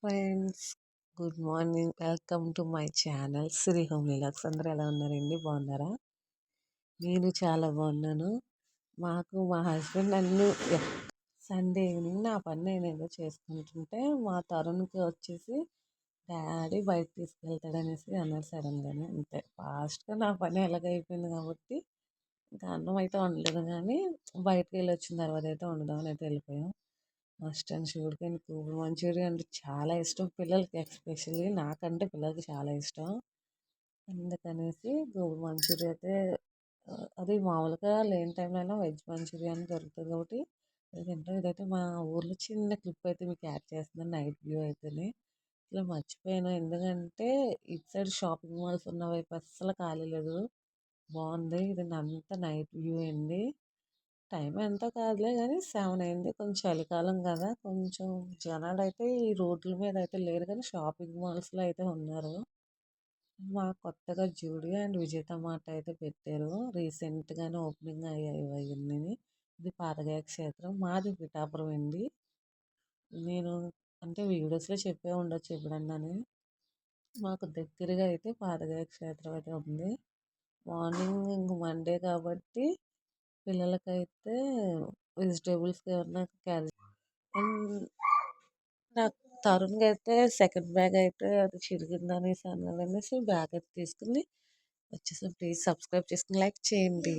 Friends, good morning. Welcome to my channel Sri home లీలాక్స్. అందరూ ఎలా ఉన్నారండి? బాగున్నారా? నేను చాలా బాగున్నాను. మా హస్బెండ్ నన్ను సండే ఈవినింగ్ నా పని నేను ఏదో చేసుకుంటుంటే మా తరుణ్కి వచ్చేసి డాడీ బయటకు తీసుకెళ్తాడనేసి అన్నారు సడన్గానే. అంతే ఫాస్ట్గా నా పని ఎలాగైపోయింది కాబట్టి ఇంకా అన్నం అయితే వండలేదు, కానీ బయటకు వెళ్ళి వచ్చిన తర్వాత అయితే వండుదామని అయితే వెళ్ళిపోయాం. మస్ట్ అండ్ షూడ్గా గోబీ మంచూరియా అంటే చాలా ఇష్టం పిల్లలకి, ఎస్పెషల్లీ నాకంటే పిల్లలకి చాలా ఇష్టం. అందుకనేసి గోబీ మంచూరియా అయితే అది మామూలుగా లేని టైంలో అయినా వెజ్ మంచూరియా అని దొరుకుతుంది కాబట్టి అది తింటాం. ఇదైతే మా ఊర్లో చిన్న క్లిప్ అయితే మీకు యాడ్ చేస్తున్నాను, నైట్ వ్యూ అయితేనే. ఇలా మర్చిపోయాను, ఎందుకంటే ఇటు సైడ్ షాపింగ్ మాల్స్ ఉన్న వైపు అస్సలు ఖాళీ లేదు. బాగుంది. ఇది అంతా నైట్ వ్యూ అండి. టైం ఎంతో కాదులే కానీ 7 అయింది. కొంచెం చలికాలం కదా, కొంచెం జనాలు అయితే ఈ రోడ్ల మీద అయితే లేరు, కానీ షాపింగ్ మాల్స్లో అయితే ఉన్నారు. మా కొత్తగా జూడియో అండ్ విజేత మార్ట్ అయితే పెట్టారు. రీసెంట్గానే ఓపెనింగ్ అయ్యాయి అవన్నీ. ఇది పాతగాయ క్షేత్రం, మాది పిఠాపురం అండి. నేను అంటే వీడియోస్లో చెప్పే ఉండొచ్చు ఎప్పుడన్నాను. మాకు దగ్గరగా అయితే పాతగాయ క్షేత్రం అయితే ఉంది. మార్నింగ్ ఇంక మండే కాబట్టి పిల్లలకైతే వెజిటేబుల్స్ ఏమన్నా క్యారీ అండ్ నాకు తరుణ్‌కి అయితే సెకండ్ బ్యాగ్ అయితే అది చిరిగిందనేసి అన్నారనేసి బ్యాగ్ అయితే తీసుకుని వచ్చేసాం. ప్లీజ్ సబ్స్క్రైబ్ చేసుకుని లైక్ చేయండి.